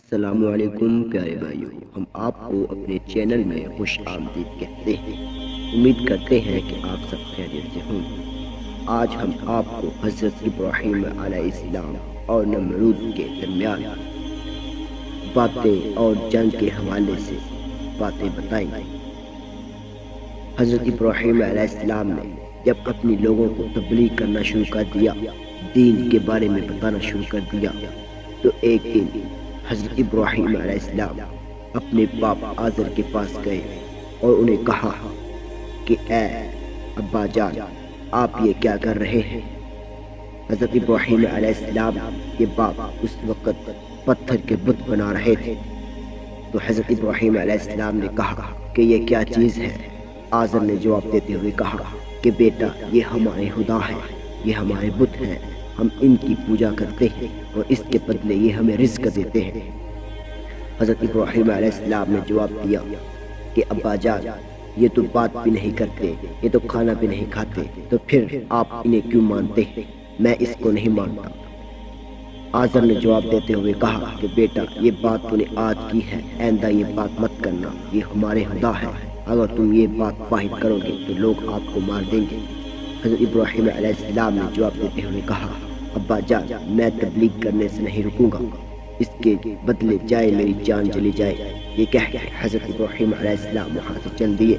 السلام علیکم پیارے بھائیوں، ہم آپ کو اپنے چینل میں خوش آمدید کہتے ہیں۔ امید کرتے ہیں کہ آپ سب خیریت سے ہوں۔ آج ہم آپ کو حضرت ابراہیم علیہ السلام اور نمرود کے درمیان باتیں اور جنگ کے حوالے سے باتیں بتائیں گے۔ حضرت ابراہیم علیہ السلام نے جب اپنی لوگوں کو تبلیغ کرنا شروع کر دیا، دین کے بارے میں بتانا شروع کر دیا، تو ایک دن حضرت ابراہیم علیہ السلام اپنے باپ آزر کے پاس گئے اور انہیں کہا کہ اے ابا جان، آپ یہ کیا کر رہے ہیں؟ حضرت ابراہیم علیہ السلام کے باپ اس وقت پتھر کے بت بنا رہے تھے۔ تو حضرت ابراہیم علیہ السلام نے کہا کہ یہ کیا چیز ہے؟ آزر نے جواب دیتے ہوئے کہا کہ بیٹا، یہ ہمارے خدا ہے، یہ ہمارے بت ہیں، ہم ان کی پوجا کرتے ہیں اور اس کے بدلے یہ ہمیں رزق دیتے ہیں۔ حضرت ابراہیم علیہ السلام نے جواب دیا کہ ابا جان، یہ تو بات بھی نہیں کرتے، یہ تو کھانا بھی نہیں کھاتے، تو پھر آپ انہیں کیوں مانتے ہیں؟ میں اس کو نہیں مانتا۔ آزر نے جواب دیتے ہوئے کہا کہ بیٹا، یہ بات تو نے آج کی ہے، آئندہ یہ بات مت کرنا، یہ ہمارے خدا ہے، اگر تم یہ بات باہر کرو گے تو لوگ آپ کو مار دیں گے۔ حضرت ابراہیم علیہ السلام نے جواب دیتے ہوئے کہا ابا جان، میں تبلیغ کرنے سے نہیں رکوں گا، اس کے بدلے چاہے میری جان چلی جائے۔ یہ کہہ کے حضرت ابراہیم علیہ السلام وہاں سے چل دیے۔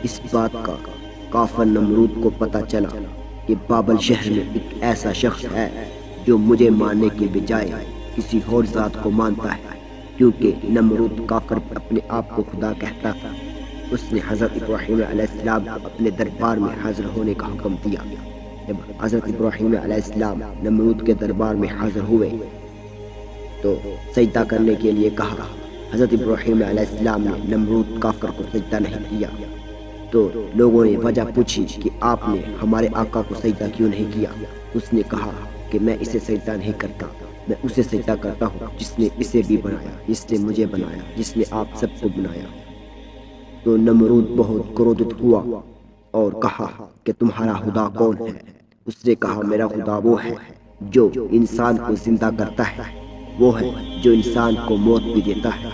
اس بات کا کافر نمرود کو پتہ چلا کہ بابل شہر میں ایک ایسا شخص ہے جو مجھے ماننے کے بجائے کسی اور ذات کو مانتا ہے، کیونکہ نمرود کافر اپنے آپ کو خدا کہتا تھا۔ اس نے حضرت ابراہیم علیہ السلام کو اپنے دربار میں حاضر ہونے کا حکم دیا۔ جب حضرت ابراہیم علیہ السلام نمرود کے دربار میں حاضر ہوئے تو سجدہ کرنے کے لیے کہا۔ حضرت ابراہیم علیہ السلام نے نمرود کافر کو سجدہ نہیں کیا۔ تو لوگوں نے وجہ پوچھی کہ آپ نے ہمارے آقا کو سجدہ کیوں نہیں کیا؟ اس نے کہا کہ میں اسے سجدہ نہیں کرتا، میں اسے سجدہ کرتا ہوں جس نے اسے بھی بنایا، جس نے مجھے بنایا، جس نے آپ سب کو بنایا۔ تو نمرود بہت کرودت ہوا اور کہا کہ تمہارا خدا کون ہے؟ اس نے کہا میرا خدا وہ ہے جو انسان کو زندہ کرتا ہے، وہ ہے جو انسان کو موت بھی دیتا ہے۔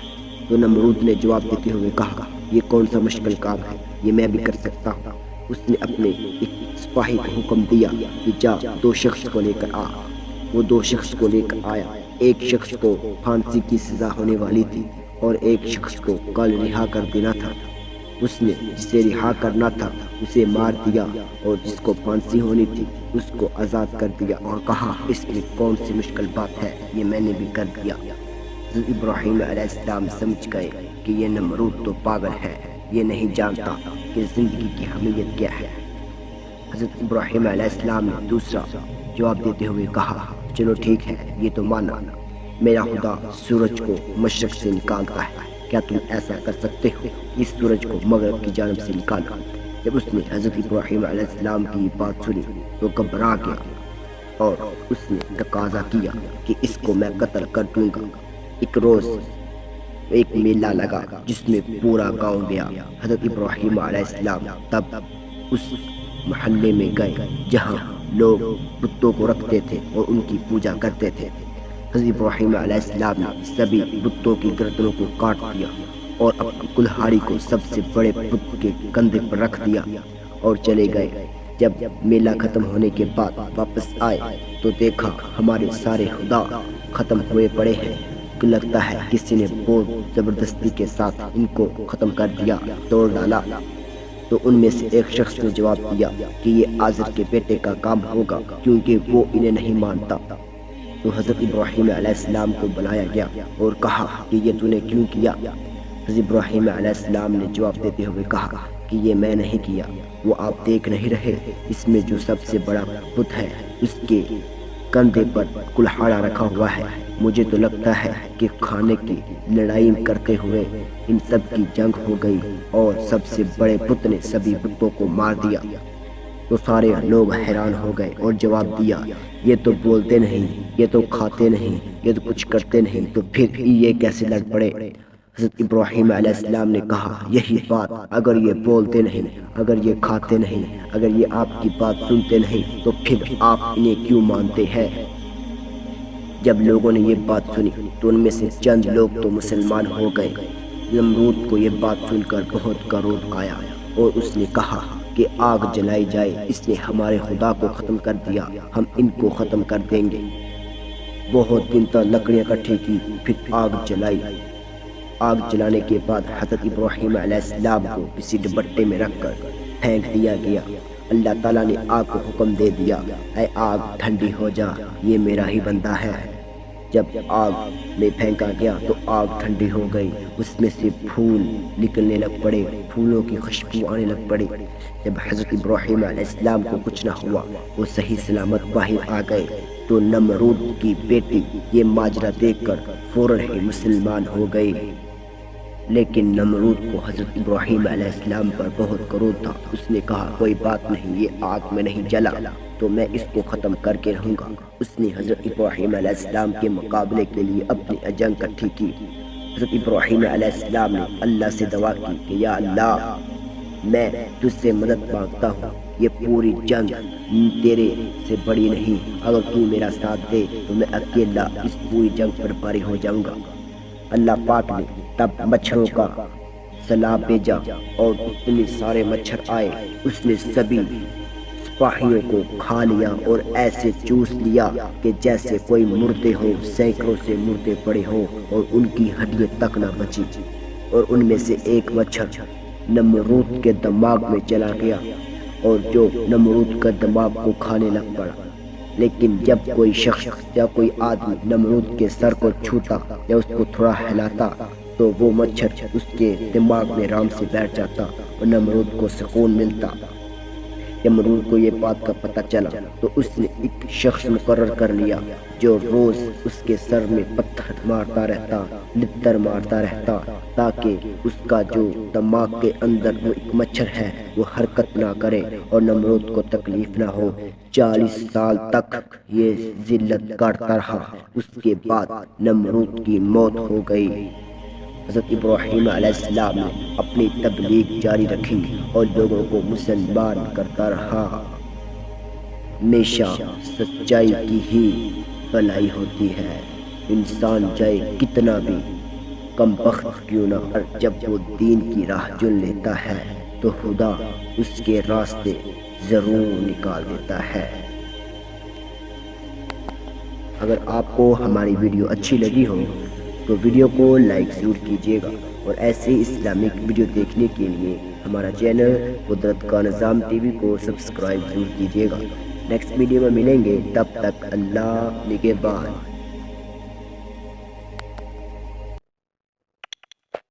تو نمرود نے جواب دیتے ہوئے کہا یہ کون سا مشکل کام ہے، یہ میں بھی کر سکتا ہوں۔ اس نے اپنے ایک سپاہی کو حکم دیا کہ جا 2 شخص کو لے کر آ۔ وہ 2 شخص کو لے کر آیا۔ ایک شخص کو پھانسی کی سزا ہونے والی تھی اور ایک شخص کو کل رہا کر دینا تھا۔ اس نے جسے رہا کرنا تھا اسے مار دیا اور جس کو پھانسی ہونی تھی اس کو آزاد کر دیا اور کہا اس میں کون سی مشکل بات ہے، یہ میں نے بھی کر دیا۔ حضرت ابراہیم علیہ السلام سمجھ گئے کہ یہ نمرود تو پاگل ہے، یہ نہیں جانتا کہ زندگی کی اہمیت کیا ہے۔ حضرت ابراہیم علیہ السلام نے دوسرا جواب دیتے ہوئے کہا چلو ٹھیک ہے، یہ تو مانا، میرا خدا سورج کو مشرق سے نکالتا ہے، کیا تم ایسا کر سکتے ہو؟ اس سورج کو مغرب کی جانب سے نکالا۔ جب اس نے حضرت ابراہیم علیہ السلام کی بات سنی تو گھبرا گیا اور اس نے تقاضا کیا کہ اس کو میں قتل کر دوں گا۔ ایک روز ایک میلہ لگا جس میں پورا گاؤں گیا۔ حضرت ابراہیم علیہ السلام تب اس محلے میں گئے جہاں لوگ بتوں کو رکھتے تھے اور ان کی پوجا کرتے تھے۔ حضرت ابراہیم علیہ السلام نے سبھی بتوں کی گردنوں کو کاٹ دیا اور اپنی کلہاڑی کو سب سے بڑے بت کے کندھے پر رکھ دیا اور چلے گئے۔ جب میلہ ختم ہونے کے بعد واپس آئے تو دیکھا ہمارے سارے خدا ختم ہوئے پڑے ہیں، لگتا ہے کسی نے بہت زبردستی کے ساتھ ان کو ختم کر دیا، توڑ ڈالا۔ تو ان میں سے ایک شخص نے جواب دیا کہ یہ آزر کے بیٹے کا کام ہوگا کیونکہ وہ انہیں نہیں مانتا۔ تو حضرت ابراہیم علیہ السلام کو بلایا گیا اور کہا کہ یہ تو نے کیوں کیا؟ حضرت ابراہیم علیہ السلام نے جواب دیتے ہوئے کہا کہ یہ میں نہیں کیا، وہ آپ دیکھ نہیں رہے، اس میں جو سب سے بڑا بت ہے اس کے کندھے پر کلہاڑا رکھا ہوا ہے، مجھے تو لگتا ہے کہ کھانے کی لڑائی کرتے ہوئے ان سب کی جنگ ہو گئی اور سب سے بڑے بت نے سبھی بتوں کو مار دیا۔ تو سارے لوگ حیران ہو گئے اور جواب دیا یہ تو بولتے نہیں، یہ تو کھاتے نہیں، یہ تو کچھ کرتے نہیں، تو پھر یہ کیسے لڑ پڑے؟ حضرت ابراہیم علیہ السلام نے کہا یہی بات، اگر یہ بولتے نہیں، اگر یہ کھاتے نہیں، اگر یہ آپ کی بات سنتے نہیں تو پھر آپ انہیں کیوں مانتے ہیں؟ جب لوگوں نے یہ بات سنی تو ان میں سے چند لوگ تو مسلمان ہو گئے۔ نمرود کو یہ بات سن کر بہت کرود آیا اور اس نے کہا کہ آگ جلائی جائے، اس نے ہمارے خدا کو ختم کر دیا، ہم ان کو ختم کر دیں گے۔ بہت دن تک لکڑیاں اکٹھی کی، پھر آگ جلائی۔ آگ جلانے کے بعد حضرت ابراہیم علیہ السلام کو کسی ڈبٹے میں رکھ کر پھینک دیا گیا۔ اللہ تعالیٰ نے آگ کو حکم دے دیا، اے آگ ٹھنڈی ہو جا، یہ میرا ہی بندہ ہے۔ جب آگ میں پھینکا گیا تو آگ ٹھنڈی ہو گئی، اس میں سے پھول نکلنے لگ پڑے، پھولوں کی خوشبو آنے لگ پڑی۔ جب حضرت ابراہیم علیہ السلام کو کچھ نہ ہوا، وہ صحیح سلامت باہر آ گئے، تو نمرود کی بیٹی یہ ماجرا دیکھ کر فوراً ہی مسلمان ہو گئی۔ لیکن نمرود کو حضرت ابراہیم علیہ السلام پر بہت کرود تھا۔ اس نے کہا کوئی بات نہیں، یہ آگ میں نہیں جلا تو میں اس کو ختم کر کے رہوں گا۔ اس نے حضرت ابراہیم علیہ السلام کے مقابلے کے لیے اپنی جنگ اکٹھی کی۔ حضرت ابراہیم علیہ السلام نے اللہ سے دعا کی کہ یا اللہ، میں تجھ سے مدد مانگتا ہوں، یہ پوری جنگ تیرے سے بڑی نہیں، اگر تو میرا ساتھ دے تو میں اکیلا اس پوری جنگ پر بھاری ہو جاؤں گا۔ اللہ پاک نے تب مچھروں کا سیلاب بھیجا اور اتنے سارے مچھر آئے، اس نے سبھی سپاہیوں کو کھا لیا اور ایسے چوس لیا کہ جیسے کوئی مردے ہو، سینکڑوں سے مردے پڑے ہوں اور ان کی ہڈیاں تک نہ بچی۔ اور ان میں سے ایک مچھر نمرود کے دماغ میں چلا گیا اور جو نمرود کا دماغ کو کھانے لگ پڑا۔ لیکن جب کوئی شخص یا کوئی آدمی نمرود کے سر کو چھوتا یا اس کو تھوڑا ہلاتا تو وہ مچھر اس کے دماغ میں آرام سے بیٹھ جاتا اور نمرود کو سکون ملتا۔ نمرود کو یہ بات کا پتہ چلا تو اس نے ایک شخص مقرر کر لیا جو روز اس کے سر میں پتھر مارتا رہتا، لتر مارتا رہتا، تاکہ اس کا جو دماغ کے اندر وہ ایک مچھر ہے وہ حرکت نہ کرے اور نمرود کو تکلیف نہ ہو۔ 40 سال تک یہ ذلت کاٹتا رہا، اس کے بعد نمرود کی موت ہو گئی۔ حضرت ابراہیم علیہ السلام نے اپنی تبلیغ جاری رکھی اور لوگوں کو مسلمان کرتا رہا۔ ہمیشہ سچائی کی ہی بھلائی ہوتی ہے، انسان چاہے کتنا بھی کم بخت کیوں نہ، اور جب وہ دین کی راہ چن لیتا ہے تو خدا اس کے راستے ضرور نکال دیتا ہے۔ اگر آپ کو ہماری ویڈیو اچھی لگی ہو تو ویڈیو کو لائک ضرور کیجیے گا، اور ایسے اسلامک ویڈیو دیکھنے کے لیے ہمارا چینل قدرت کا نظام ٹی وی کو سبسکرائب ضرور کیجیے گا۔ نیکسٹ ویڈیو میں ملیں گے، تب تک اللہ نگہبان۔